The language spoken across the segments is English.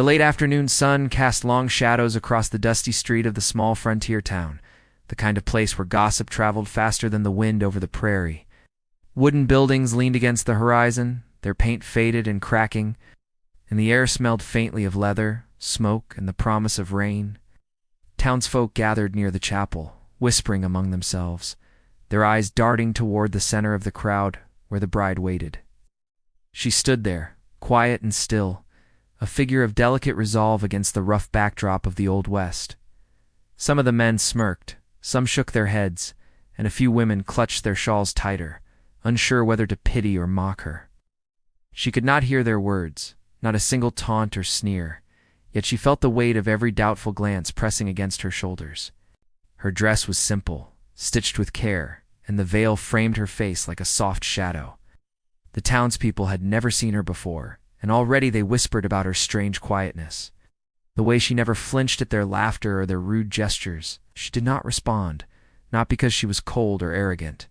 The late afternoon sun cast long shadows across the dusty street of the small frontier town, the kind of place where gossip traveled faster than the wind over the prairie. Wooden buildings leaned against the horizon, their paint faded and cracking, and the air smelled faintly of leather, smoke, and the promise of rain. Townsfolk gathered near the chapel, whispering among themselves, their eyes darting toward the center of the crowd where the bride waited. She stood there, quiet and still, a figure of delicate resolve against the rough backdrop of the Old West. Some of the men smirked, some shook their heads, and a few women clutched their shawls tighter, unsure whether to pity or mock her. She could not hear their words, not a single taunt or sneer, yet she felt the weight of every doubtful glance pressing against her shoulders. Her dress was simple, stitched with care, and the veil framed her face like a soft shadow. The townspeople had never seen her before, and already they whispered about her strange quietness. The way she never flinched at their laughter or their rude gestures. She did not respond, not because she was cold or arrogant,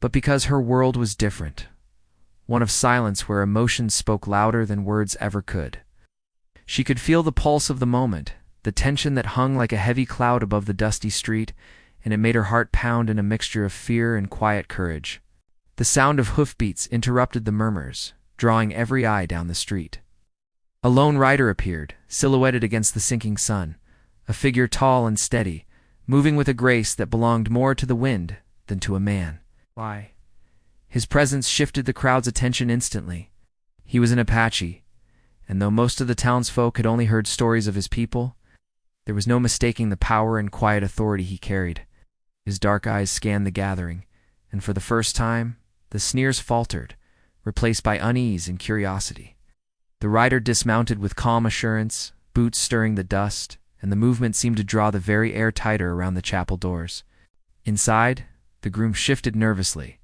but because her world was different, one of silence where emotions spoke louder than words ever could. She could feel the pulse of the moment, the tension that hung like a heavy cloud above the dusty street, and it made her heart pound in a mixture of fear and quiet courage. The sound of hoofbeats interrupted the murmurs, drawing every eye down the street. A lone rider appeared, silhouetted against the sinking sun, a figure tall and steady, moving with a grace that belonged more to the wind than to a man. Why? His presence shifted the crowd's attention instantly. He was an Apache, and though most of the townsfolk had only heard stories of his people, there was no mistaking the power and quiet authority he carried. His dark eyes scanned the gathering, and for the first time, the sneers faltered, replaced by unease and curiosity. The rider dismounted with calm assurance, boots stirring the dust, and the movement seemed to draw the very air tighter around the chapel doors. Inside, the groom shifted nervously,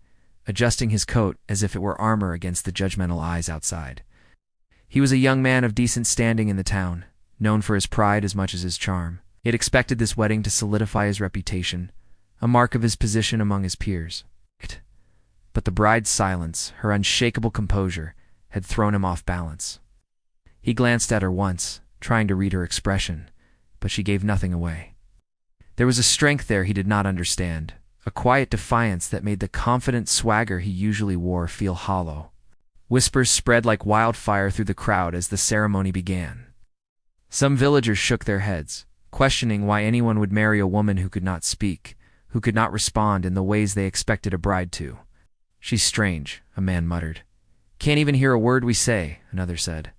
adjusting his coat as if it were armor against the judgmental eyes outside. He was a young man of decent standing in the town, known for his pride as much as his charm. He had expected this wedding to solidify his reputation, a mark of his position among his peers. But the bride's silence, her unshakable composure, had thrown him off balance. He glanced at her once, trying to read her expression, but she gave nothing away. There was a strength there he did not understand, a quiet defiance that made the confident swagger he usually wore feel hollow. Whispers spread like wildfire through the crowd as the ceremony began. Some villagers shook their heads, questioning why anyone would marry a woman who could not speak, who could not respond in the ways they expected a bride to. "She's strange," a man muttered. "Can't even hear a word we say," another said.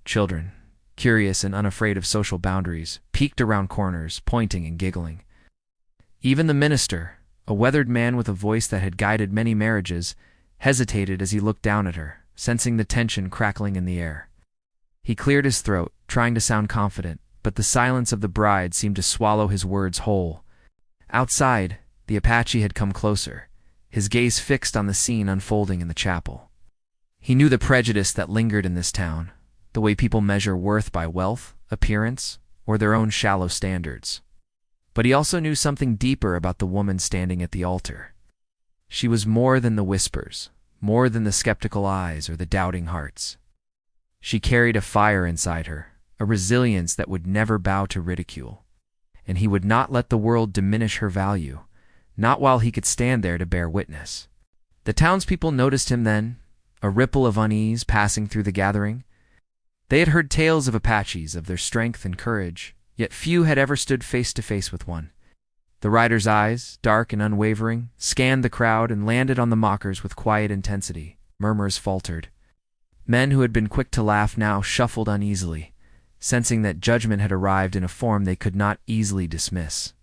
Children, curious and unafraid of social boundaries, peeked around corners, pointing and giggling. Even the minister, a weathered man with a voice that had guided many marriages, hesitated as he looked down at her, sensing the tension crackling in the air. He cleared his throat, trying to sound confident, but the silence of the bride seemed to swallow his words whole. Outside, the Apache had come closer, his gaze fixed on the scene unfolding in the chapel. He knew the prejudice that lingered in this town, the way people measure worth by wealth, appearance, or their own shallow standards. But he also knew something deeper about the woman standing at the altar. She was more than the whispers, more than the skeptical eyes or the doubting hearts. She carried a fire inside her, a resilience that would never bow to ridicule. And he would not let the world diminish her value, not while he could stand there to bear witness. The townspeople noticed him then, a ripple of unease passing through the gathering. They had heard tales of Apaches, of their strength and courage, yet few had ever stood face to face with one. The rider's eyes, dark and unwavering, scanned the crowd and landed on the mockers with quiet intensity. Murmurs faltered. Men who had been quick to laugh now shuffled uneasily, sensing that judgment had arrived in a form they could not easily dismiss.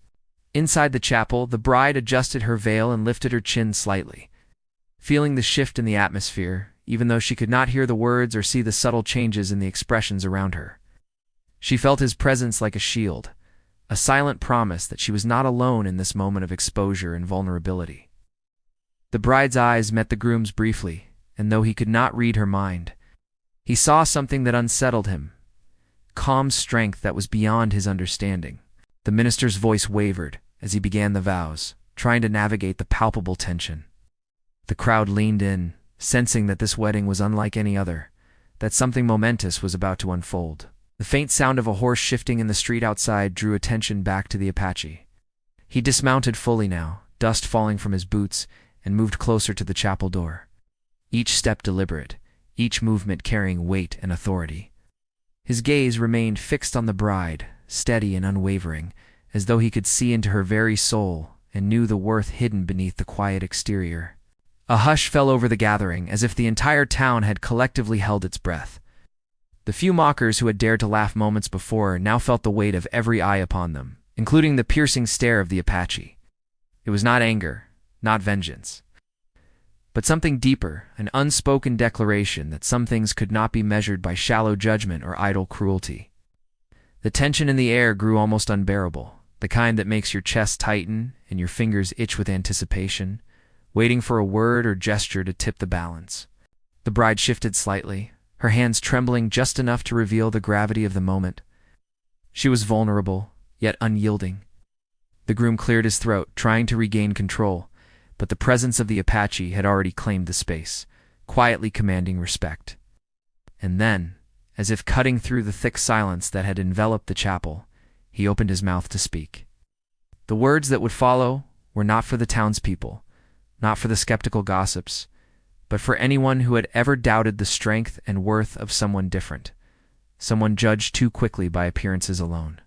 Inside the chapel, the bride adjusted her veil and lifted her chin slightly, feeling the shift in the atmosphere, even though she could not hear the words or see the subtle changes in the expressions around her. She felt his presence like a shield, a silent promise that she was not alone in this moment of exposure and vulnerability. The bride's eyes met the groom's briefly, and though he could not read her mind, he saw something that unsettled him, calm strength that was beyond his understanding. The minister's voice wavered as he began the vows, trying to navigate the palpable tension. The crowd leaned in, sensing that this wedding was unlike any other, that something momentous was about to unfold. The faint sound of a horse shifting in the street outside drew attention back to the Apache. He dismounted fully now, dust falling from his boots, and moved closer to the chapel door. Each step deliberate, each movement carrying weight and authority. His gaze remained fixed on the bride, steady and unwavering, as though he could see into her very soul and knew the worth hidden beneath the quiet exterior. A hush fell over the gathering, as if the entire town had collectively held its breath. The few mockers who had dared to laugh moments before now felt the weight of every eye upon them, including the piercing stare of the Apache. It was not anger, not vengeance, but something deeper, an unspoken declaration that some things could not be measured by shallow judgment or idle cruelty. The tension in the air grew almost unbearable, the kind that makes your chest tighten and your fingers itch with anticipation, waiting for a word or gesture to tip the balance. The bride shifted slightly, her hands trembling just enough to reveal the gravity of the moment. She was vulnerable, yet unyielding. The groom cleared his throat, trying to regain control, but the presence of the Apache had already claimed the space, quietly commanding respect. And then, as if cutting through the thick silence that had enveloped the chapel, he opened his mouth to speak. The words that would follow were not for the townspeople, not for the skeptical gossips, but for anyone who had ever doubted the strength and worth of someone different, someone judged too quickly by appearances alone.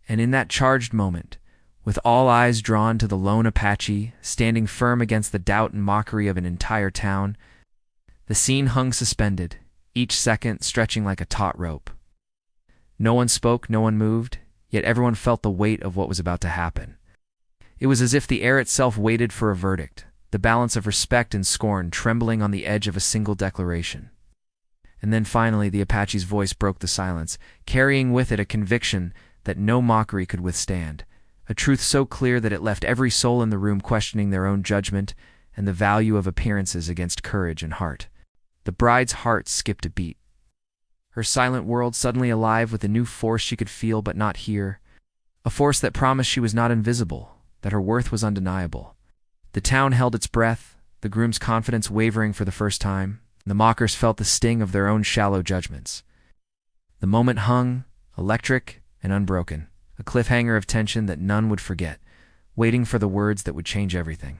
And in that charged moment, with all eyes drawn to the lone Apache, standing firm against the doubt and mockery of an entire town, the scene hung suspended, each second stretching like a taut rope. No one spoke, no one moved, yet everyone felt the weight of what was about to happen. It was as if the air itself waited for a verdict, the balance of respect and scorn trembling on the edge of a single declaration. And then finally the Apache's voice broke the silence, carrying with it a conviction that no mockery could withstand, a truth so clear that it left every soul in the room questioning their own judgment and the value of appearances against courage and heart. The bride's heart skipped a beat. Her silent world suddenly alive with a new force she could feel but not hear, a force that promised she was not invisible, that her worth was undeniable. The town held its breath, the groom's confidence wavering for the first time. The mockers felt the sting of their own shallow judgments. The moment hung, electric and unbroken, a cliffhanger of tension that none would forget, waiting for the words that would change everything.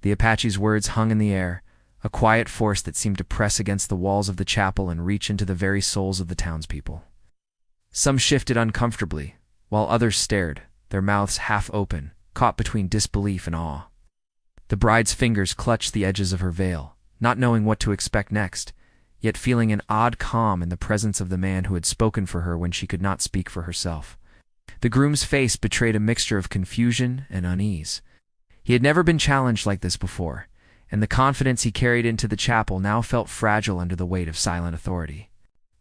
The Apache's words hung in the air, a quiet force that seemed to press against the walls of the chapel and reach into the very souls of the townspeople. Some shifted uncomfortably, while others stared, their mouths half open, caught between disbelief and awe. The bride's fingers clutched the edges of her veil, not knowing what to expect next, yet feeling an odd calm in the presence of the man who had spoken for her when she could not speak for herself. The groom's face betrayed a mixture of confusion and unease. He had never been challenged like this before, and the confidence he carried into the chapel now felt fragile under the weight of silent authority.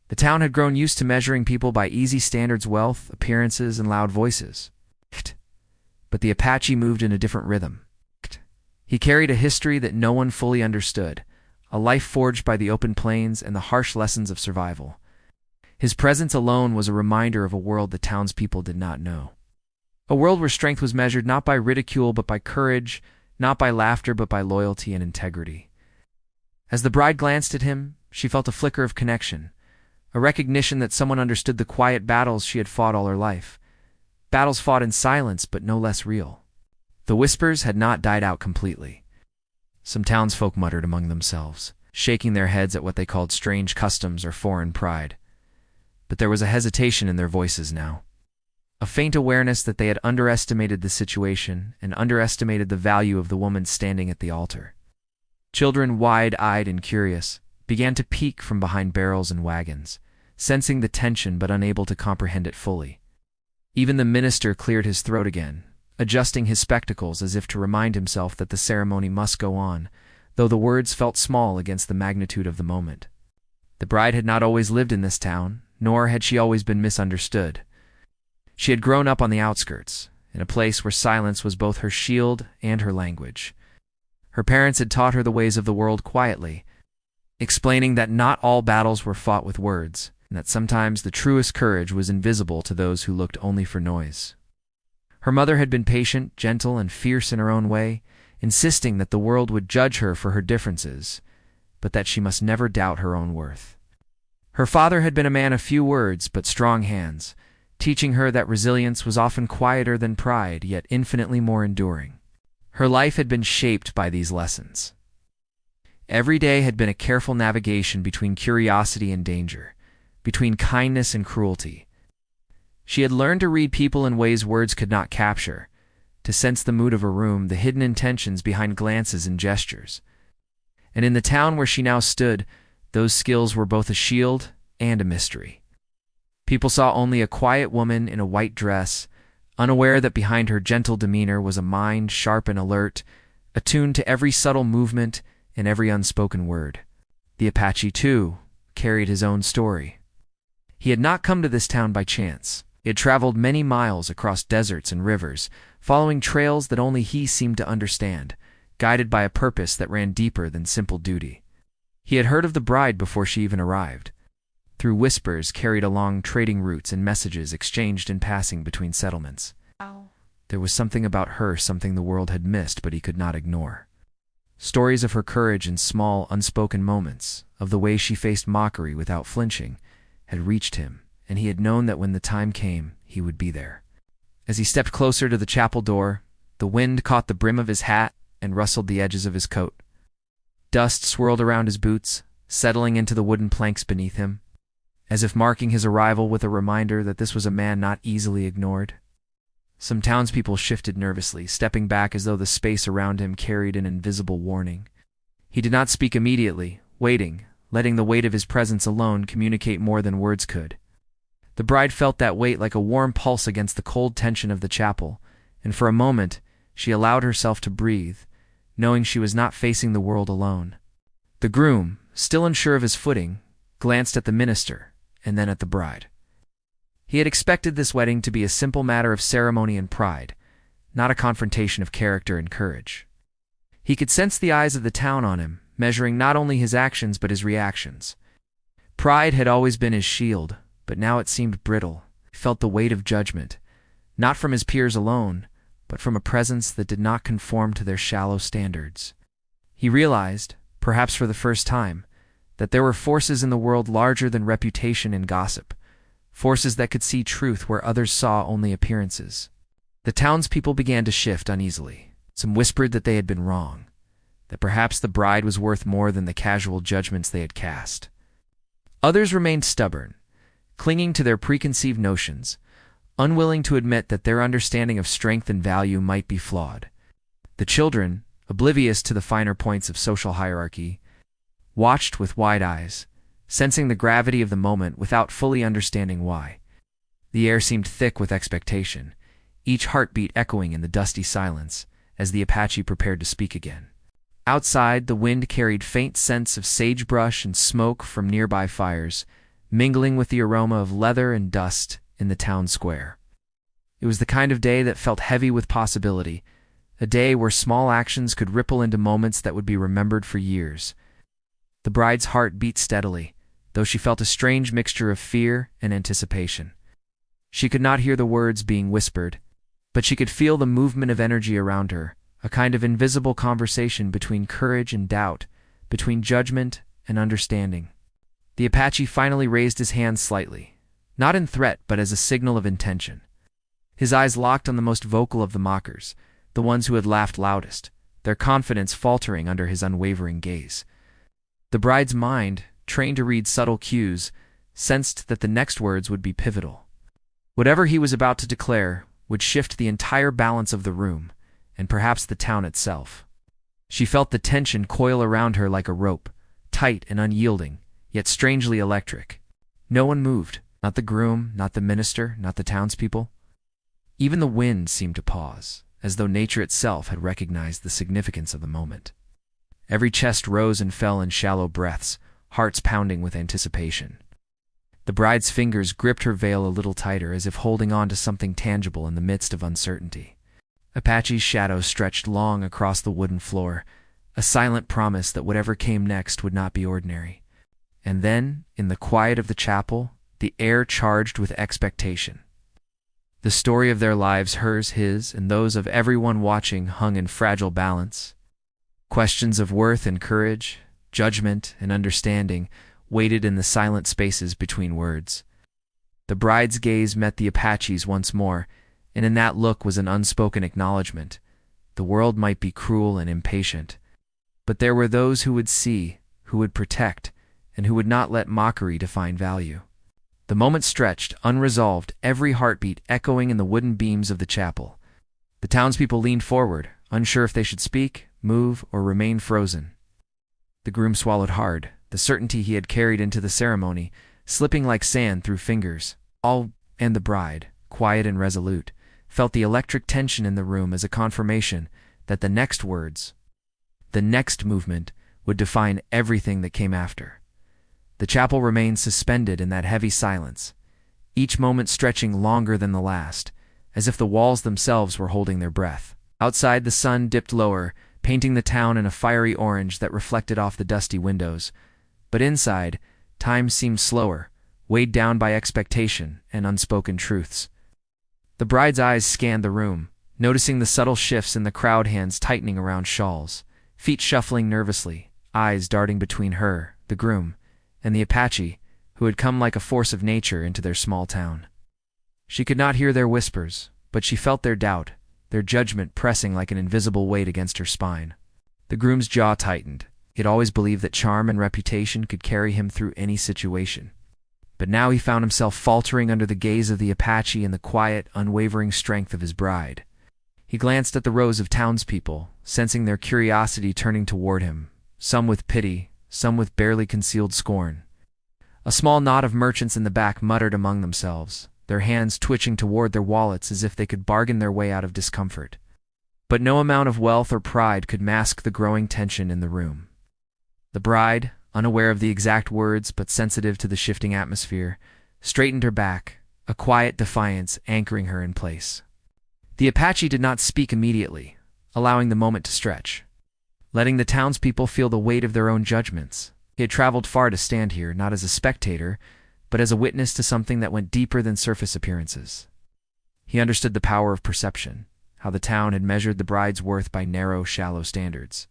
The town had grown used to measuring people by easy standards, wealth, appearances, and loud voices. But the Apache moved in a different rhythm. He carried a history that no one fully understood, a life forged by the open plains and the harsh lessons of survival. His presence alone was a reminder of a world the townspeople did not know. A world where strength was measured not by ridicule but by courage, not by laughter but by loyalty and integrity. As the bride glanced at him, she felt a flicker of connection, a recognition that someone understood the quiet battles she had fought all her life, battles fought in silence but no less real. The whispers had not died out completely. Some townsfolk muttered among themselves, shaking their heads at what they called strange customs or foreign pride. But there was a hesitation in their voices now, a faint awareness that they had underestimated the situation and underestimated the value of the woman standing at the altar. Children, wide-eyed and curious, began to peek from behind barrels and wagons, sensing the tension but unable to comprehend it fully. Even the minister cleared his throat again, adjusting his spectacles as if to remind himself that the ceremony must go on, though the words felt small against the magnitude of the moment. The bride had not always lived in this town, nor had she always been misunderstood. She had grown up on the outskirts, in a place where silence was both her shield and her language. Her parents had taught her the ways of the world quietly, explaining that not all battles were fought with words, and that sometimes the truest courage was invisible to those who looked only for noise. Her mother had been patient, gentle, and fierce in her own way, insisting that the world would judge her for her differences, but that she must never doubt her own worth. Her father had been a man of few words but strong hands, teaching her that resilience was often quieter than pride, yet infinitely more enduring. Her life had been shaped by these lessons. Every day had been a careful navigation between curiosity and danger, between kindness and cruelty. She had learned to read people in ways words could not capture, to sense the mood of a room, the hidden intentions behind glances and gestures. And in the town where she now stood, those skills were both a shield and a mystery. People saw only a quiet woman in a white dress, unaware that behind her gentle demeanor was a mind sharp and alert, attuned to every subtle movement and every unspoken word. The Apache, too, carried his own story. He had not come to this town by chance. He had traveled many miles across deserts and rivers, following trails that only he seemed to understand, guided by a purpose that ran deeper than simple duty. He had heard of the bride before she even arrived, through whispers carried along trading routes and messages exchanged in passing between settlements. There was something about her, something the world had missed but he could not ignore. Stories of her courage in small, unspoken moments, of the way she faced mockery without flinching, had reached him, and he had known that when the time came, he would be there. As he stepped closer to the chapel door, the wind caught the brim of his hat and rustled the edges of his coat. Dust swirled around his boots, settling into the wooden planks beneath him, as if marking his arrival with a reminder that this was a man not easily ignored. Some townspeople shifted nervously, stepping back as though the space around him carried an invisible warning. He did not speak immediately, waiting, letting the weight of his presence alone communicate more than words could. The bride felt that weight like a warm pulse against the cold tension of the chapel, and for a moment she allowed herself to breathe, knowing she was not facing the world alone. The groom, still unsure of his footing, glanced at the minister, and then at the bride. He had expected this wedding to be a simple matter of ceremony and pride, not a confrontation of character and courage. He could sense the eyes of the town on him, measuring not only his actions but his reactions. Pride had always been his shield, but now it seemed brittle. He felt the weight of judgment, not from his peers alone, but from a presence that did not conform to their shallow standards. He realized, perhaps for the first time, that there were forces in the world larger than reputation and gossip, forces that could see truth where others saw only appearances. The townspeople began to shift uneasily. Some whispered that they had been wrong, that perhaps the bride was worth more than the casual judgments they had cast. Others remained stubborn, clinging to their preconceived notions, unwilling to admit that their understanding of strength and value might be flawed. The children, oblivious to the finer points of social hierarchy, watched with wide eyes, sensing the gravity of the moment without fully understanding why. The air seemed thick with expectation, each heartbeat echoing in the dusty silence as the Apache prepared to speak again. Outside, the wind carried faint scents of sagebrush and smoke from nearby fires, mingling with the aroma of leather and dust in the town square. It was the kind of day that felt heavy with possibility, a day where small actions could ripple into moments that would be remembered for years. The bride's heart beat steadily, though she felt a strange mixture of fear and anticipation. She could not hear the words being whispered, but she could feel the movement of energy around her, a kind of invisible conversation between courage and doubt, between judgment and understanding. The Apache finally raised his hand slightly, not in threat but as a signal of intention. His eyes locked on the most vocal of the mockers, the ones who had laughed loudest, their confidence faltering under his unwavering gaze. The bride's mind, trained to read subtle cues, sensed that the next words would be pivotal. Whatever he was about to declare would shift the entire balance of the room, and perhaps the town itself. She felt the tension coil around her like a rope, tight and unyielding, yet strangely electric. No one moved, not the groom, not the minister, not the townspeople. Even the wind seemed to pause, as though nature itself had recognized the significance of the moment. Every chest rose and fell in shallow breaths, hearts pounding with anticipation. The bride's fingers gripped her veil a little tighter, as if holding on to something tangible in the midst of uncertainty. Apache's shadow stretched long across the wooden floor, a silent promise that whatever came next would not be ordinary. And then, in the quiet of the chapel, the air charged with expectation. The story of their lives, hers, his, and those of everyone watching, hung in fragile balance. Questions of worth and courage, judgment and understanding, waited in the silent spaces between words. The bride's gaze met the Apache's once more, and in that look was an unspoken acknowledgment. The world might be cruel and impatient, but there were those who would see, who would protect, and who would not let mockery define value. The moment stretched, unresolved, every heartbeat echoing in the wooden beams of the chapel. The townspeople leaned forward, unsure if they should speak, move, or remain frozen. The groom swallowed hard, the certainty he had carried into the ceremony, slipping like sand through fingers. All and the bride, quiet and resolute, felt the electric tension in the room as a confirmation that the next words, the next movement, would define everything that came after. The chapel remained suspended in that heavy silence, each moment stretching longer than the last, as if the walls themselves were holding their breath. Outside, the sun dipped lower, painting the town in a fiery orange that reflected off the dusty windows. But inside, time seemed slower, weighed down by expectation and unspoken truths. The bride's eyes scanned the room, noticing the subtle shifts in the crowd, hands tightening around shawls, feet shuffling nervously, eyes darting between her, the groom, and the Apache, who had come like a force of nature into their small town. She could not hear their whispers, but she felt their doubt, their judgment pressing like an invisible weight against her spine. The groom's jaw tightened. He had always believed that charm and reputation could carry him through any situation. But now he found himself faltering under the gaze of the Apache and the quiet, unwavering strength of his bride. He glanced at the rows of townspeople, sensing their curiosity turning toward him, some with pity, some with barely concealed scorn. A small knot of merchants in the back muttered among themselves, their hands twitching toward their wallets as if they could bargain their way out of discomfort. But no amount of wealth or pride could mask the growing tension in the room. The bride, unaware of the exact words but sensitive to the shifting atmosphere, straightened her back, a quiet defiance anchoring her in place. The Apache did not speak immediately, allowing the moment to stretch, letting the townspeople feel the weight of their own judgments. He had traveled far to stand here, not as a spectator, but as a witness to something that went deeper than surface appearances. He understood the power of perception, how the town had measured the bride's worth by narrow, shallow standards.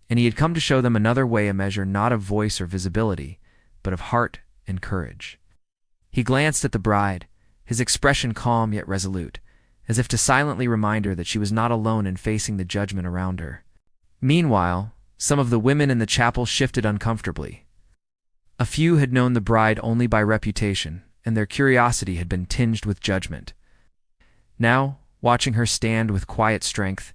And he had come to show them another way, a measure not of voice or visibility, but of heart and courage. He glanced at the bride, his expression calm yet resolute, as if to silently remind her that she was not alone in facing the judgment around her. Meanwhile, some of the women in the chapel shifted uncomfortably. A few had known the bride only by reputation, and their curiosity had been tinged with judgment. Now, watching her stand with quiet strength,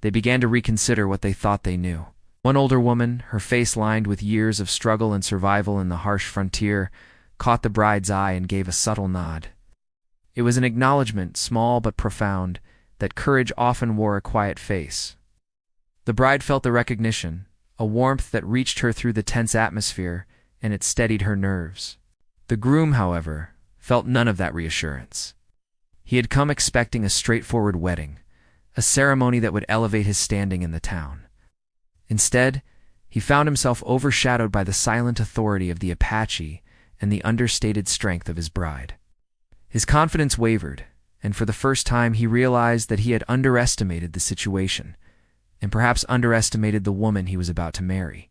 they began to reconsider what they thought they knew. One older woman, her face lined with years of struggle and survival in the harsh frontier, caught the bride's eye and gave a subtle nod. It was an acknowledgement, small but profound, that courage often wore a quiet face. The bride felt the recognition, a warmth that reached her through the tense atmosphere, and it steadied her nerves. The groom, however, felt none of that reassurance. He had come expecting a straightforward wedding, a ceremony that would elevate his standing in the town. Instead, he found himself overshadowed by the silent authority of the Apache and the understated strength of his bride. His confidence wavered, and for the first time he realized that he had underestimated the situation, and perhaps underestimated the woman he was about to marry.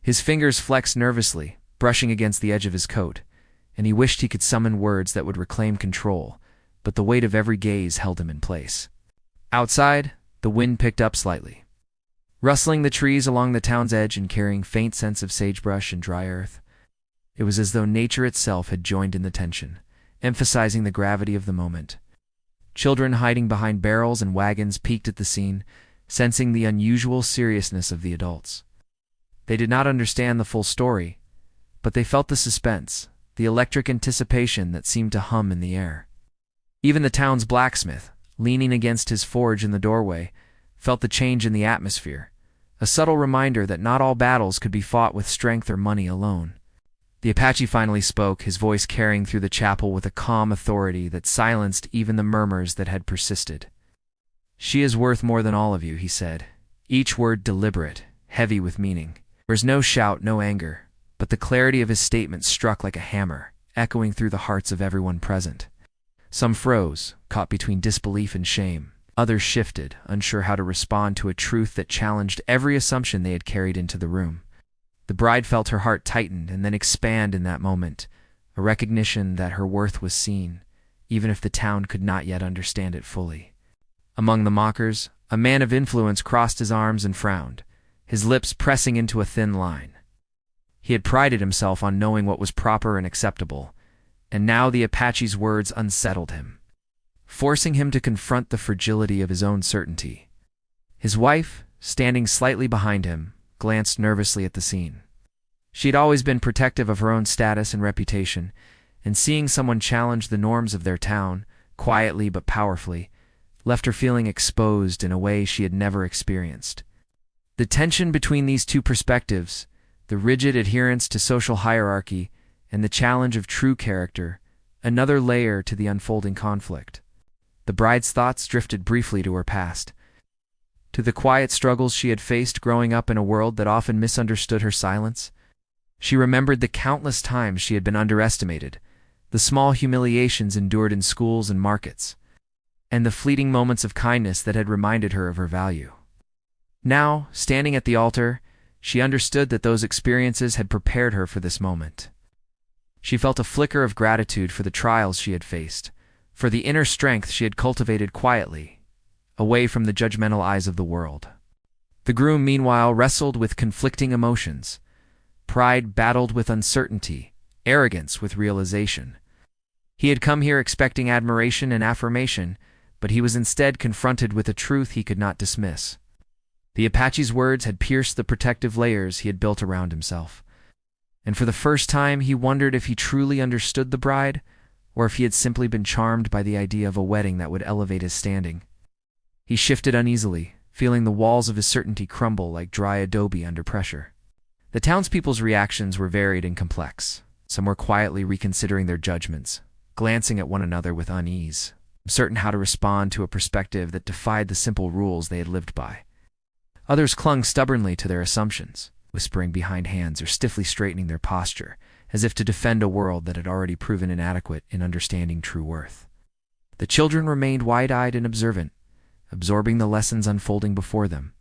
His fingers flexed nervously, brushing against the edge of his coat, and he wished he could summon words that would reclaim control, but the weight of every gaze held him in place. Outside, the wind picked up slightly, rustling the trees along the town's edge and carrying faint scents of sagebrush and dry earth. It was as though nature itself had joined in the tension, emphasizing the gravity of the moment. Children hiding behind barrels and wagons peeked at the scene, sensing the unusual seriousness of the adults. They did not understand the full story, but they felt the suspense, the electric anticipation that seemed to hum in the air. Even the town's blacksmith, leaning against his forge in the doorway, felt the change in the atmosphere, a subtle reminder that not all battles could be fought with strength or money alone. The Apache finally spoke, his voice carrying through the chapel with a calm authority that silenced even the murmurs that had persisted. "She is worth more than all of you," he said, each word deliberate, heavy with meaning. There was no shout, no anger, but the clarity of his statement struck like a hammer, echoing through the hearts of everyone present. Some froze, caught between disbelief and shame. Others shifted, unsure how to respond to a truth that challenged every assumption they had carried into the room. The bride felt her heart tighten and then expand in that moment, a recognition that her worth was seen, even if the town could not yet understand it fully. Among the mockers, a man of influence crossed his arms and frowned, his lips pressing into a thin line. He had prided himself on knowing what was proper and acceptable, and now the Apache's words unsettled him, forcing him to confront the fragility of his own certainty. His wife, standing slightly behind him, glanced nervously at the scene. She had always been protective of her own status and reputation, and seeing someone challenge the norms of their town, quietly but powerfully, left her feeling exposed in a way she had never experienced. The tension between these two perspectives, the rigid adherence to social hierarchy and the challenge of true character, another layer to the unfolding conflict. The bride's thoughts drifted briefly to her past, to the quiet struggles she had faced growing up in a world that often misunderstood her silence. She remembered the countless times she had been underestimated, the small humiliations endured in schools and markets, and the fleeting moments of kindness that had reminded her of her value. Now, standing at the altar, she understood that those experiences had prepared her for this moment. She felt a flicker of gratitude for the trials she had faced, for the inner strength she had cultivated quietly, away from the judgmental eyes of the world. The groom, meanwhile, wrestled with conflicting emotions. Pride battled with uncertainty, arrogance with realization. He had come here expecting admiration and affirmation, but he was instead confronted with a truth he could not dismiss. The Apache's words had pierced the protective layers he had built around himself. And for the first time, he wondered if he truly understood the bride, or if he had simply been charmed by the idea of a wedding that would elevate his standing. He shifted uneasily, feeling the walls of his certainty crumble like dry adobe under pressure. The townspeople's reactions were varied and complex. Some were quietly reconsidering their judgments, glancing at one another with unease, uncertain how to respond to a perspective that defied the simple rules they had lived by. Others clung stubbornly to their assumptions, whispering behind hands or stiffly straightening their posture, as if to defend a world that had already proven inadequate in understanding true worth. The children remained wide-eyed and observant, absorbing the lessons unfolding before them,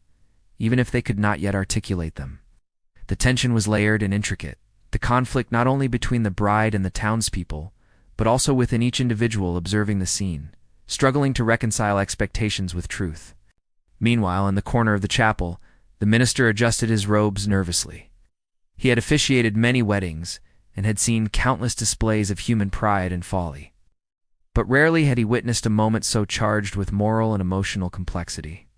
even if they could not yet articulate them. The tension was layered and intricate, the conflict not only between the bride and the townspeople, but also within each individual observing the scene, struggling to reconcile expectations with truth. Meanwhile, in the corner of the chapel, the minister adjusted his robes nervously. He had officiated many weddings and had seen countless displays of human pride and folly. But rarely had he witnessed a moment so charged with moral and emotional complexity.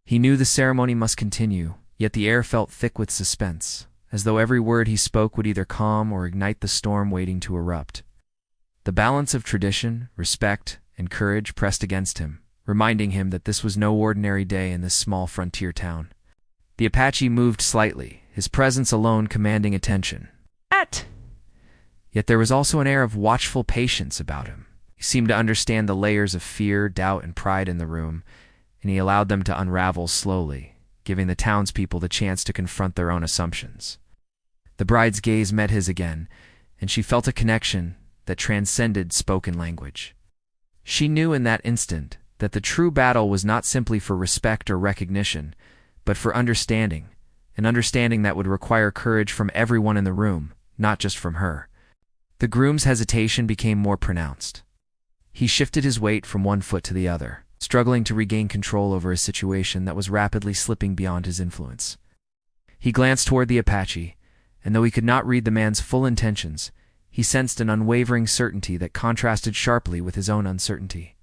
He knew the ceremony must continue, yet the air felt thick with suspense, as though every word he spoke would either calm or ignite the storm waiting to erupt. The balance of tradition, respect, and courage pressed against him, reminding him that this was no ordinary day in this small frontier town. The Apache moved slightly, his presence alone commanding attention. Yet there was also an air of watchful patience about him. He seemed to understand the layers of fear, doubt, and pride in the room, and he allowed them to unravel slowly, giving the townspeople the chance to confront their own assumptions. The bride's gaze met his again, and she felt a connection that transcended spoken language. She knew in that instant that the true battle was not simply for respect or recognition, but for understanding, an understanding that would require courage from everyone in the room, not just from her. The groom's hesitation became more pronounced. He shifted his weight from one foot to the other, struggling to regain control over a situation that was rapidly slipping beyond his influence. He glanced toward the Apache, and though he could not read the man's full intentions, he sensed an unwavering certainty that contrasted sharply with his own uncertainty.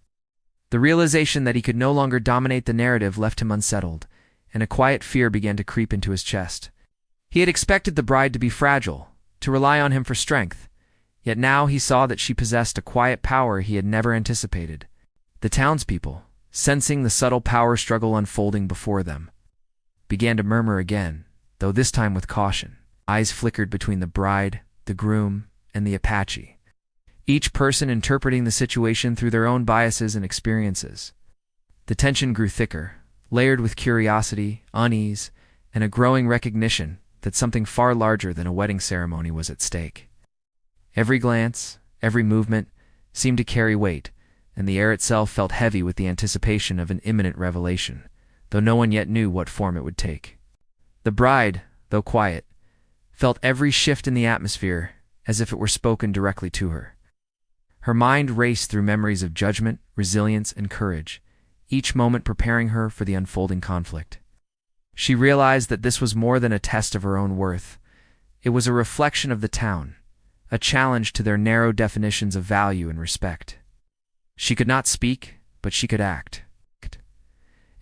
The realization that he could no longer dominate the narrative left him unsettled, and a quiet fear began to creep into his chest. He had expected the bride to be fragile, to rely on him for strength, yet now he saw that she possessed a quiet power he had never anticipated. The townspeople, sensing the subtle power struggle unfolding before them, began to murmur again, though this time with caution. Eyes flickered between the bride, the groom, and the Apache, each person interpreting the situation through their own biases and experiences. The tension grew thicker, layered with curiosity, unease, and a growing recognition that something far larger than a wedding ceremony was at stake. Every glance, every movement, seemed to carry weight, and the air itself felt heavy with the anticipation of an imminent revelation, though no one yet knew what form it would take. The bride, though quiet, felt every shift in the atmosphere as if it were spoken directly to her. Her mind raced through memories of judgment, resilience, and courage, each moment preparing her for the unfolding conflict. She realized that this was more than a test of her own worth. It was a reflection of the town, a challenge to their narrow definitions of value and respect. She could not speak, but she could act.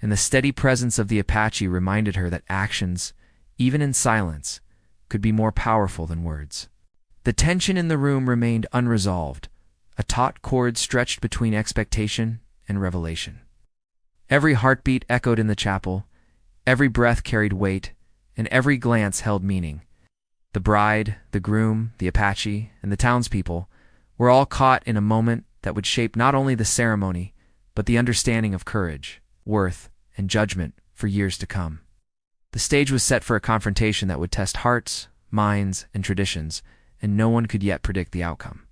And the steady presence of the Apache reminded her that actions, even in silence, could be more powerful than words. The tension in the room remained unresolved, a taut cord stretched between expectation and revelation. Every heartbeat echoed in the chapel, every breath carried weight, and every glance held meaning. The bride, the groom, the Apache, and the townspeople were all caught in a moment that would shape not only the ceremony, but the understanding of courage, worth, and judgment for years to come. The stage was set for a confrontation that would test hearts, minds, and traditions, and no one could yet predict the outcome.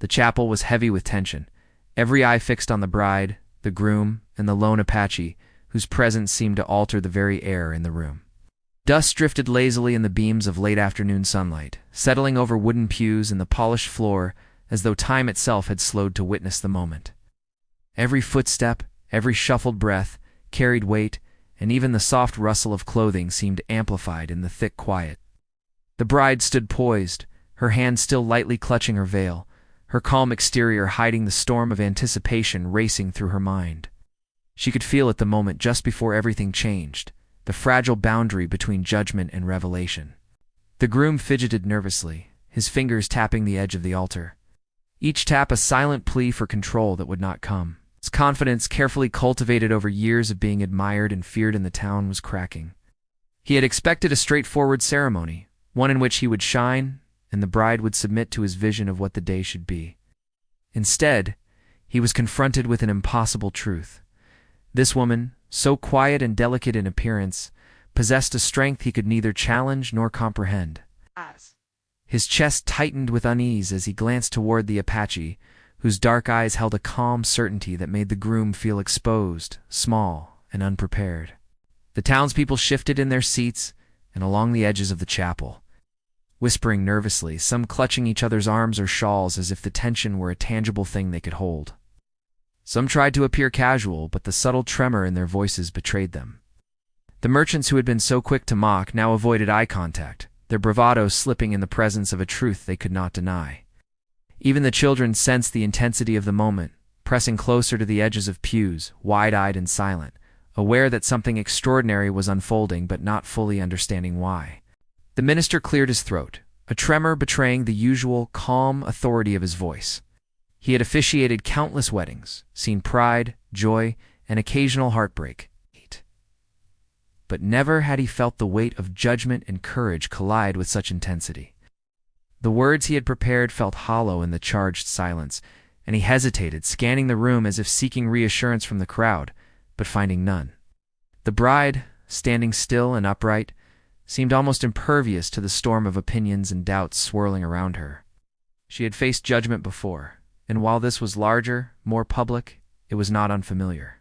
The chapel was heavy with tension, every eye fixed on the bride, the groom, and the lone Apache, whose presence seemed to alter the very air in the room. Dust drifted lazily in the beams of late-afternoon sunlight, settling over wooden pews and the polished floor as though time itself had slowed to witness the moment. Every footstep, every shuffled breath, carried weight, and even the soft rustle of clothing seemed amplified in the thick quiet. The bride stood poised, her hand still lightly clutching her veil, her calm exterior hiding the storm of anticipation racing through her mind. She could feel at the moment just before everything changed, the fragile boundary between judgment and revelation. The groom fidgeted nervously, his fingers tapping the edge of the altar. Each tap a silent plea for control that would not come. His confidence, carefully cultivated over years of being admired and feared in the town, was cracking. He had expected a straightforward ceremony, one in which he would shine and the bride would submit to his vision of what the day should be. Instead, he was confronted with an impossible truth. This woman, so quiet and delicate in appearance, possessed a strength he could neither challenge nor comprehend. His chest tightened with unease as he glanced toward the Apache, whose dark eyes held a calm certainty that made the groom feel exposed, small, and unprepared. The townspeople shifted in their seats and along the edges of the chapel, whispering nervously, some clutching each other's arms or shawls as if the tension were a tangible thing they could hold. Some tried to appear casual, but the subtle tremor in their voices betrayed them. The merchants who had been so quick to mock now avoided eye contact, their bravado slipping in the presence of a truth they could not deny. Even the children sensed the intensity of the moment, pressing closer to the edges of pews, wide-eyed and silent, aware that something extraordinary was unfolding but not fully understanding why. The minister cleared his throat, a tremor betraying the usual calm authority of his voice. He had officiated countless weddings, seen pride, joy, and occasional heartbreak. But never had he felt the weight of judgment and courage collide with such intensity. The words he had prepared felt hollow in the charged silence, and he hesitated, scanning the room as if seeking reassurance from the crowd, but finding none. The bride, standing still and upright, seemed almost impervious to the storm of opinions and doubts swirling around her. She had faced judgment before, and while this was larger, more public, it was not unfamiliar.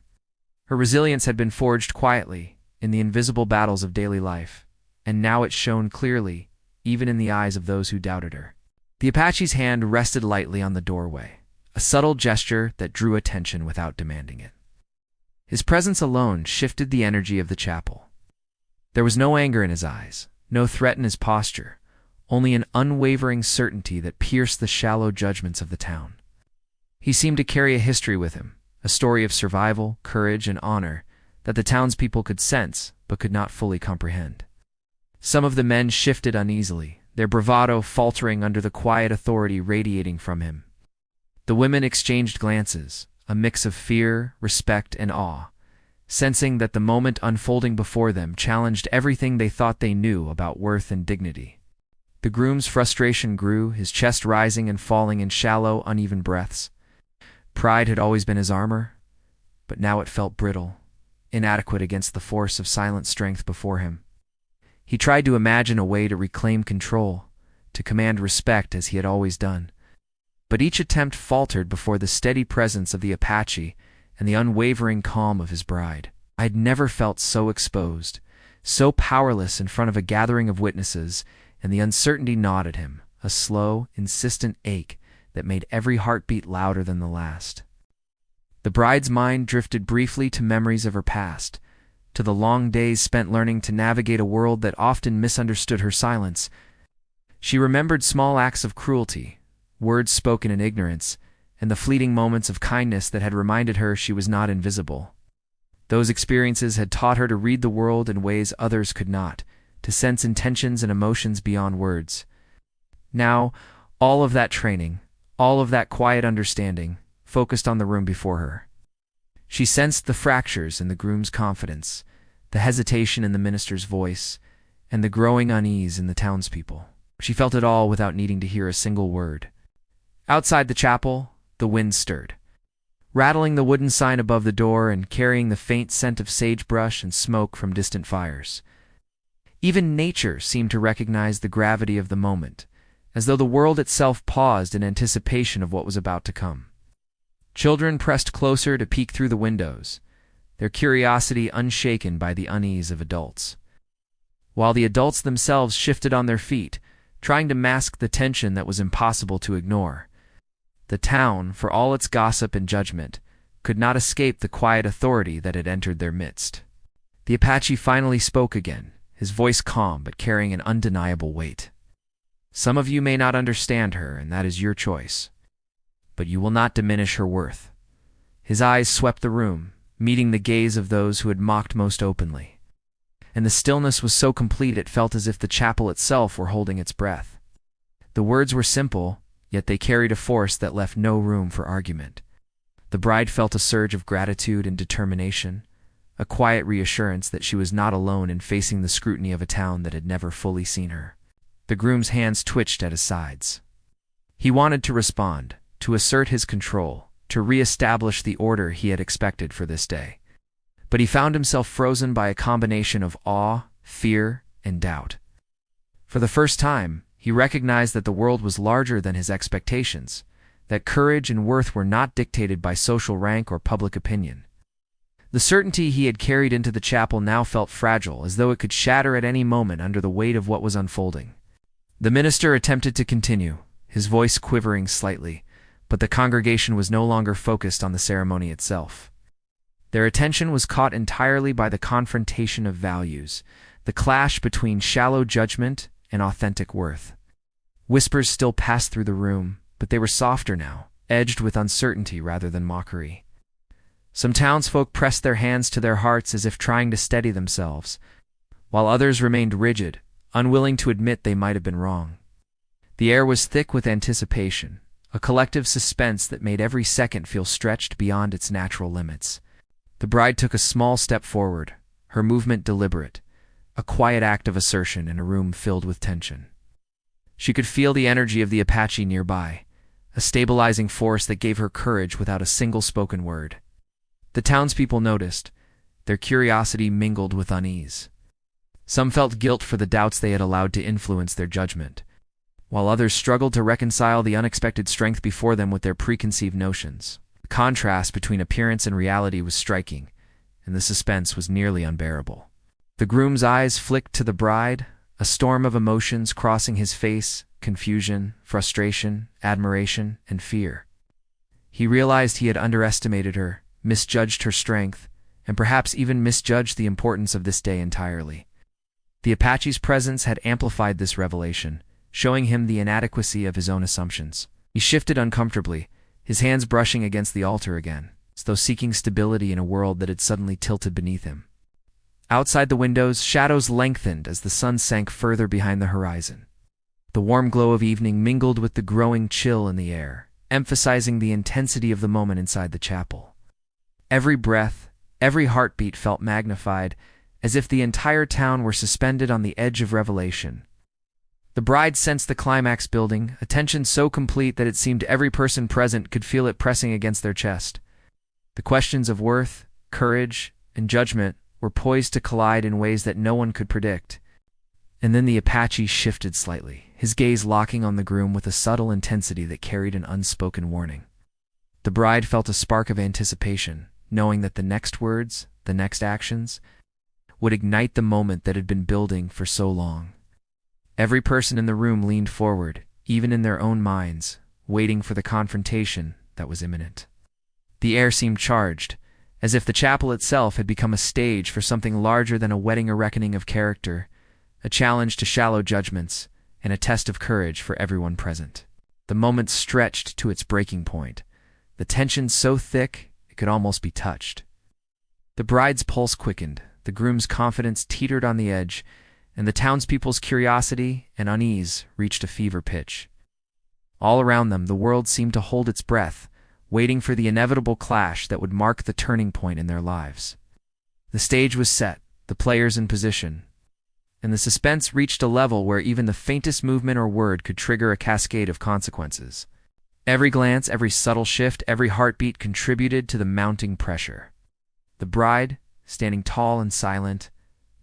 Her resilience had been forged quietly in the invisible battles of daily life, and now it shone clearly, even in the eyes of those who doubted her. The Apache's hand rested lightly on the doorway, a subtle gesture that drew attention without demanding it. His presence alone shifted the energy of the chapel. There was no anger in his eyes, no threat in his posture, only an unwavering certainty that pierced the shallow judgments of the town. He seemed to carry a history with him, a story of survival, courage, and honor that the townspeople could sense but could not fully comprehend. Some of the men shifted uneasily, their bravado faltering under the quiet authority radiating from him. The women exchanged glances, a mix of fear, respect, and awe, sensing that the moment unfolding before them challenged everything they thought they knew about worth and dignity. The groom's frustration grew, his chest rising and falling in shallow, uneven breaths. Pride had always been his armor, but now it felt brittle, inadequate against the force of silent strength before him. He tried to imagine a way to reclaim control, to command respect as he had always done. But each attempt faltered before the steady presence of the Apache and the unwavering calm of his bride. I had never felt so exposed, so powerless in front of a gathering of witnesses, and the uncertainty gnawed at him, a slow, insistent ache that made every heartbeat louder than the last. The bride's mind drifted briefly to memories of her past, to the long days spent learning to navigate a world that often misunderstood her silence. She remembered small acts of cruelty, words spoken in ignorance, and the fleeting moments of kindness that had reminded her she was not invisible. Those experiences had taught her to read the world in ways others could not, to sense intentions and emotions beyond words. Now, all of that training, all of that quiet understanding, focused on the room before her. She sensed the fractures in the groom's confidence, the hesitation in the minister's voice, and the growing unease in the townspeople. She felt it all without needing to hear a single word. Outside the chapel, the wind stirred, rattling the wooden sign above the door and carrying the faint scent of sagebrush and smoke from distant fires. Even nature seemed to recognize the gravity of the moment, as though the world itself paused in anticipation of what was about to come. Children pressed closer to peek through the windows, their curiosity unshaken by the unease of adults, while the adults themselves shifted on their feet, trying to mask the tension that was impossible to ignore. The town, for all its gossip and judgment, could not escape the quiet authority that had entered their midst. The Apache finally spoke again, his voice calm but carrying an undeniable weight. "Some of you may not understand her, and that is your choice. But you will not diminish her worth." His eyes swept the room, meeting the gaze of those who had mocked most openly. And the stillness was so complete it felt as if the chapel itself were holding its breath. The words were simple, yet they carried a force that left no room for argument. The bride felt a surge of gratitude and determination, a quiet reassurance that she was not alone in facing the scrutiny of a town that had never fully seen her. The groom's hands twitched at his sides. He wanted to respond, to assert his control, to re-establish the order he had expected for this day. But he found himself frozen by a combination of awe, fear, and doubt. For the first time, he recognized that the world was larger than his expectations, that courage and worth were not dictated by social rank or public opinion. The certainty he had carried into the chapel now felt fragile, as though it could shatter at any moment under the weight of what was unfolding. The minister attempted to continue, his voice quivering slightly, but the congregation was no longer focused on the ceremony itself. Their attention was caught entirely by the confrontation of values, the clash between shallow judgment and authentic worth. Whispers still passed through the room, but they were softer now, edged with uncertainty rather than mockery. Some townsfolk pressed their hands to their hearts as if trying to steady themselves, while others remained rigid, unwilling to admit they might have been wrong. The air was thick with anticipation, a collective suspense that made every second feel stretched beyond its natural limits. The bride took a small step forward, her movement deliberate, a quiet act of assertion in a room filled with tension. She could feel the energy of the Apache nearby, a stabilizing force that gave her courage without a single spoken word. The townspeople noticed, their curiosity mingled with unease. Some felt guilt for the doubts they had allowed to influence their judgment, while others struggled to reconcile the unexpected strength before them with their preconceived notions. The contrast between appearance and reality was striking, and the suspense was nearly unbearable. The groom's eyes flicked to the bride, a storm of emotions crossing his face: confusion, frustration, admiration, and fear. He realized he had underestimated her, misjudged her strength, and perhaps even misjudged the importance of this day entirely. The Apache's presence had amplified this revelation, showing him the inadequacy of his own assumptions. He shifted uncomfortably, his hands brushing against the altar again, as though seeking stability in a world that had suddenly tilted beneath him. Outside the windows, shadows lengthened as the sun sank further behind the horizon. The warm glow of evening mingled with the growing chill in the air, emphasizing the intensity of the moment inside the chapel. Every breath, every heartbeat felt magnified, as if the entire town were suspended on the edge of revelation. The bride sensed the climax building, a tension so complete that it seemed every person present could feel it pressing against their chest. The questions of worth, courage, and judgment were poised to collide in ways that no one could predict. And then the Apache shifted slightly, his gaze locking on the groom with a subtle intensity that carried an unspoken warning. The bride felt a spark of anticipation, knowing that the next words, the next actions, would ignite the moment that had been building for so long. Every person in the room leaned forward, even in their own minds, waiting for the confrontation that was imminent. The air seemed charged, as if the chapel itself had become a stage for something larger than a wedding or reckoning of character, a challenge to shallow judgments, and a test of courage for everyone present. The moment stretched to its breaking point, the tension so thick it could almost be touched. The bride's pulse quickened, the groom's confidence teetered on the edge, and the townspeople's curiosity and unease reached a fever pitch. All around them, the world seemed to hold its breath, waiting for the inevitable clash that would mark the turning point in their lives. The stage was set, the players in position, and the suspense reached a level where even the faintest movement or word could trigger a cascade of consequences. Every glance, every subtle shift, every heartbeat contributed to the mounting pressure. The bride, standing tall and silent,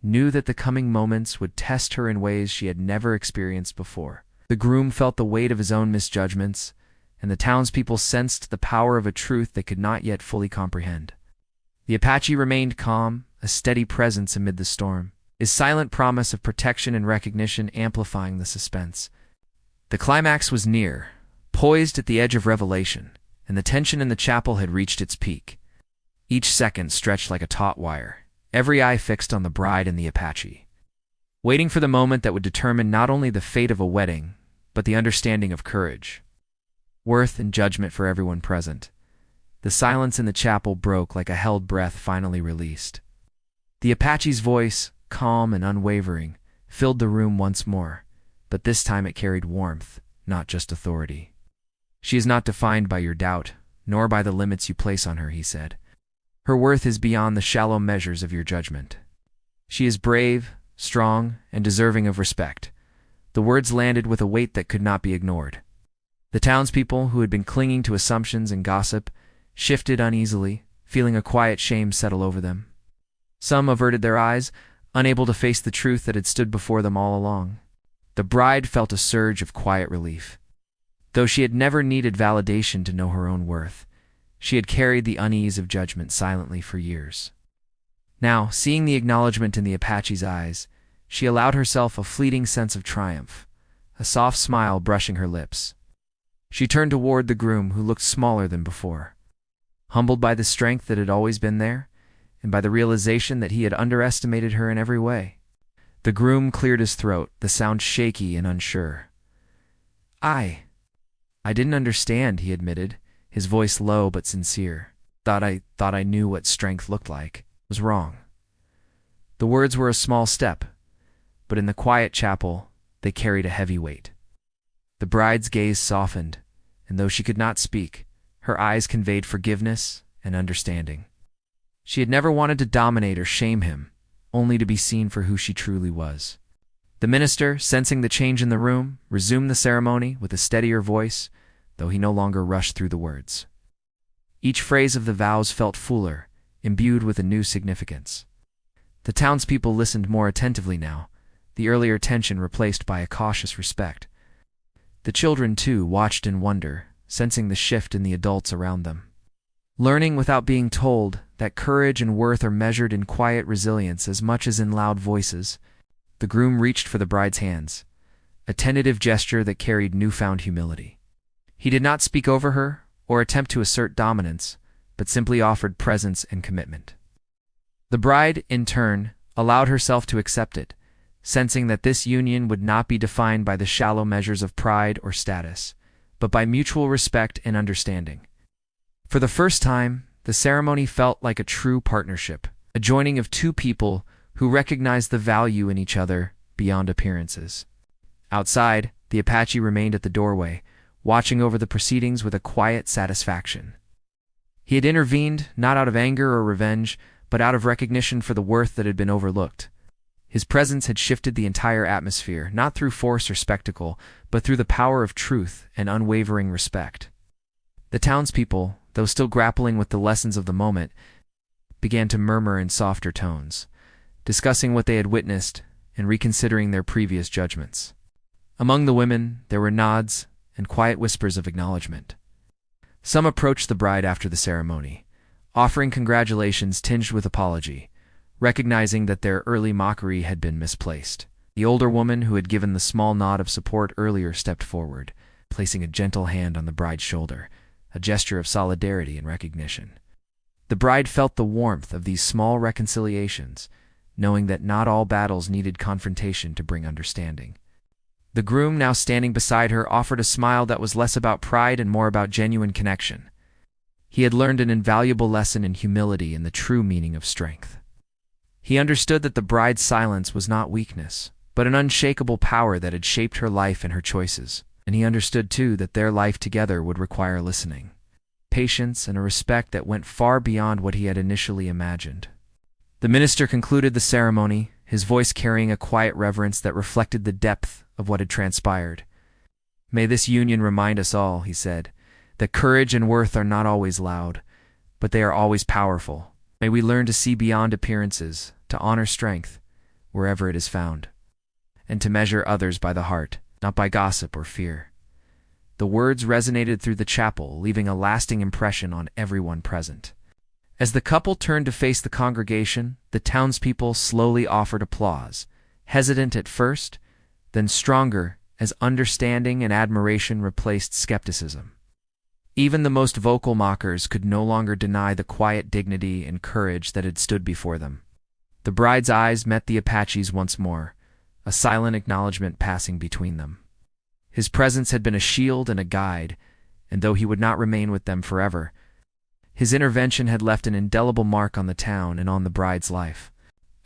knew that the coming moments would test her in ways she had never experienced before. The groom felt the weight of his own misjudgments, and the townspeople sensed the power of a truth they could not yet fully comprehend. The Apache remained calm, a steady presence amid the storm, his silent promise of protection and recognition amplifying the suspense. The climax was near, poised at the edge of revelation, and the tension in the chapel had reached its peak. Each second stretched like a taut wire, every eye fixed on the bride and the Apache, waiting for the moment that would determine not only the fate of a wedding, but the understanding of courage, worth, and judgment for everyone present. The silence in the chapel broke like a held breath finally released. The Apache's voice, calm and unwavering, filled the room once more, but this time it carried warmth, not just authority. "She is not defined by your doubt, nor by the limits you place on her," he said. "Her worth is beyond the shallow measures of your judgment. She is brave, strong, and deserving of respect." The words landed with a weight that could not be ignored. The townspeople, who had been clinging to assumptions and gossip, shifted uneasily, feeling a quiet shame settle over them. Some averted their eyes, unable to face the truth that had stood before them all along. The bride felt a surge of quiet relief. Though she had never needed validation to know her own worth, she had carried the unease of judgment silently for years. Now, seeing the acknowledgement in the Apache's eyes, she allowed herself a fleeting sense of triumph, a soft smile brushing her lips. She turned toward the groom, who looked smaller than before. Humbled by the strength that had always been there, and by the realization that he had underestimated her in every way. The groom cleared his throat, the sound shaky and unsure. I didn't understand," he admitted, his voice low but sincere. Thought I knew what strength looked like. Was wrong." The words were a small step, but in the quiet chapel, they carried a heavy weight. The bride's gaze softened, and though she could not speak, her eyes conveyed forgiveness and understanding. She had never wanted to dominate or shame him, only to be seen for who she truly was. The minister, sensing the change in the room, resumed the ceremony with a steadier voice, though he no longer rushed through the words. Each phrase of the vows felt fuller, imbued with a new significance. The townspeople listened more attentively now, the earlier tension replaced by a cautious respect. The children, too, watched in wonder, sensing the shift in the adults around them. Learning without being told that courage and worth are measured in quiet resilience as much as in loud voices, the groom reached for the bride's hands, a tentative gesture that carried newfound humility. He did not speak over her or attempt to assert dominance, but simply offered presence and commitment. The bride, in turn, allowed herself to accept it, sensing that this union would not be defined by the shallow measures of pride or status, but by mutual respect and understanding. For the first time, the ceremony felt like a true partnership, a joining of two people who recognized the value in each other beyond appearances. Outside, the Apache remained at the doorway, watching over the proceedings with a quiet satisfaction. He had intervened not out of anger or revenge, but out of recognition for the worth that had been overlooked. His presence had shifted the entire atmosphere, not through force or spectacle, but through the power of truth and unwavering respect. The townspeople, though still grappling with the lessons of the moment, began to murmur in softer tones, discussing what they had witnessed and reconsidering their previous judgments. Among the women, there were nods and quiet whispers of acknowledgement. Some approached the bride after the ceremony, offering congratulations tinged with apology, recognizing that their early mockery had been misplaced. The older woman, who had given the small nod of support earlier, stepped forward, placing a gentle hand on the bride's shoulder, a gesture of solidarity and recognition. The bride felt the warmth of these small reconciliations, knowing that not all battles needed confrontation to bring understanding. The groom, now standing beside her, offered a smile that was less about pride and more about genuine connection. He had learned an invaluable lesson in humility and the true meaning of strength. He understood that the bride's silence was not weakness, but an unshakable power that had shaped her life and her choices. And he understood, too, that their life together would require listening, patience, and a respect that went far beyond what he had initially imagined. The minister concluded the ceremony, his voice carrying a quiet reverence that reflected the depth of what had transpired. "May this union remind us all," he said, "that courage and worth are not always loud, but they are always powerful. May we learn to see beyond appearances, to honor strength wherever it is found, and to measure others by the heart, not by gossip or fear." The words resonated through the chapel, leaving a lasting impression on everyone present. As the couple turned to face the congregation, the townspeople slowly offered applause, hesitant at first, then stronger as understanding and admiration replaced skepticism. Even the most vocal mockers could no longer deny the quiet dignity and courage that had stood before them. The bride's eyes met the Apache's once more, a silent acknowledgement passing between them. His presence had been a shield and a guide, and though he would not remain with them forever, his intervention had left an indelible mark on the town and on the bride's life.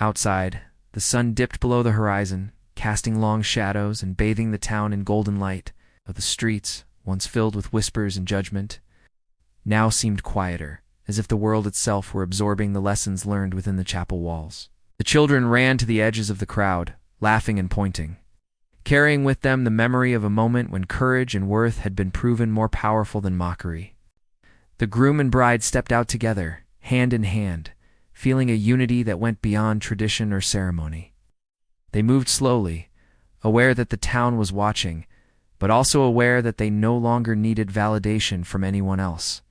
Outside, the sun dipped below the horizon, casting long shadows and bathing the town in golden light. Of the streets, once filled with whispers and judgment, now seemed quieter, as if the world itself were absorbing the lessons learned within the chapel walls. The children ran to the edges of the crowd, laughing and pointing, carrying with them the memory of a moment when courage and worth had been proven more powerful than mockery. The groom and bride stepped out together, hand in hand, feeling a unity that went beyond tradition or ceremony. They moved slowly, aware that the town was watching, but also aware that they no longer needed validation from anyone else.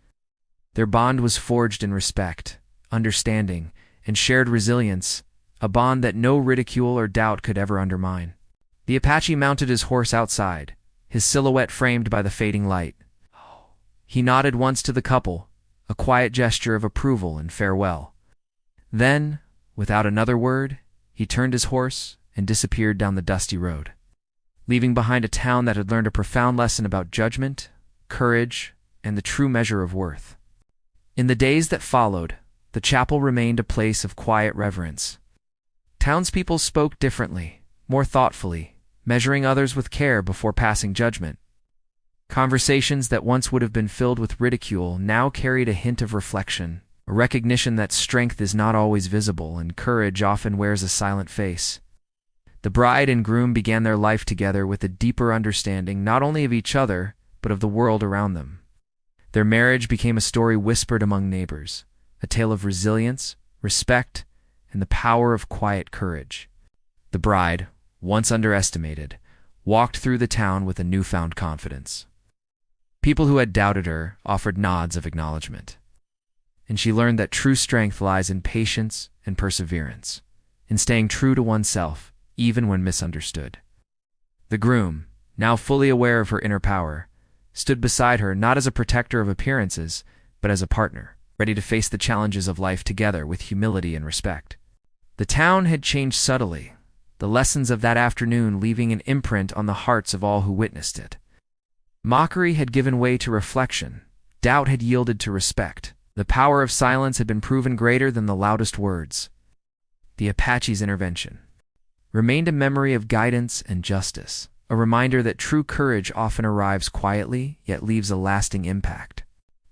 Their bond was forged in respect, understanding, and shared resilience, a bond that no ridicule or doubt could ever undermine. The Apache mounted his horse outside, his silhouette framed by the fading light. He nodded once to the couple, a quiet gesture of approval and farewell. Then, without another word, he turned his horse and disappeared down the dusty road, leaving behind a town that had learned a profound lesson about judgment, courage, and the true measure of worth. In the days that followed, the chapel remained a place of quiet reverence. Townspeople spoke differently, more thoughtfully, measuring others with care before passing judgment. Conversations that once would have been filled with ridicule now carried a hint of reflection, a recognition that strength is not always visible and courage often wears a silent face. The bride and groom began their life together with a deeper understanding not only of each other, but of the world around them. Their marriage became a story whispered among neighbors, a tale of resilience, respect, and the power of quiet courage. The bride, once underestimated, walked through the town with a newfound confidence. People who had doubted her offered nods of acknowledgement, and she learned that true strength lies in patience and perseverance, in staying true to oneself, even when misunderstood. The groom, now fully aware of her inner power, stood beside her not as a protector of appearances, but as a partner, ready to face the challenges of life together with humility and respect. The town had changed subtly, the lessons of that afternoon leaving an imprint on the hearts of all who witnessed it. Mockery had given way to reflection, doubt had yielded to respect. The power of silence had been proven greater than the loudest words. The Apache's intervention remained a memory of guidance and justice, a reminder that true courage often arrives quietly, yet leaves a lasting impact.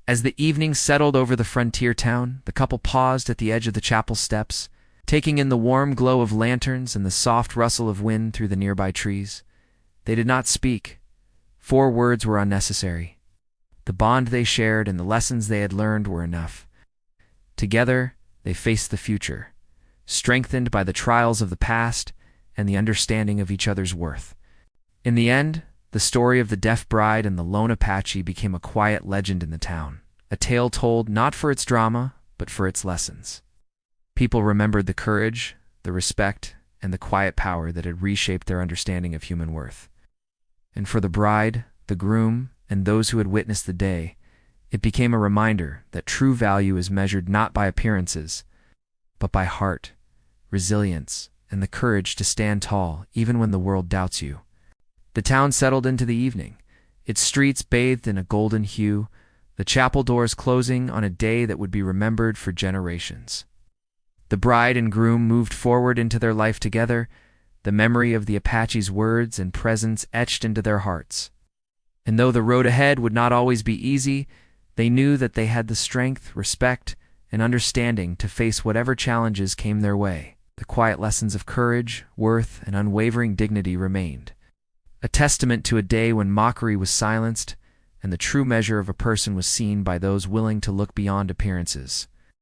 As the evening settled over the frontier town, the couple paused at the edge of the chapel steps, taking in the warm glow of lanterns and the soft rustle of wind through the nearby trees. They did not speak. 4 words were unnecessary. The bond they shared and the lessons they had learned were enough. Together, they faced the future, strengthened by the trials of the past and the understanding of each other's worth. In the end, the story of the deaf bride and the lone Apache became a quiet legend in the town, a tale told not for its drama, but for its lessons. People remembered the courage, the respect, and the quiet power that had reshaped their understanding of human worth. And for the bride, the groom, and those who had witnessed the day, it became a reminder that true value is measured not by appearances, but by heart, resilience, and the courage to stand tall even when the world doubts you. The town settled into the evening, its streets bathed in a golden hue, the chapel doors closing on a day that would be remembered for generations. The bride and groom moved forward into their life together, the memory of the Apache's words and presence etched into their hearts. And though the road ahead would not always be easy, they knew that they had the strength, respect, and understanding to face whatever challenges came their way. The quiet lessons of courage, worth, and unwavering dignity remained, a testament to a day when mockery was silenced and the true measure of a person was seen by those willing to look beyond appearances.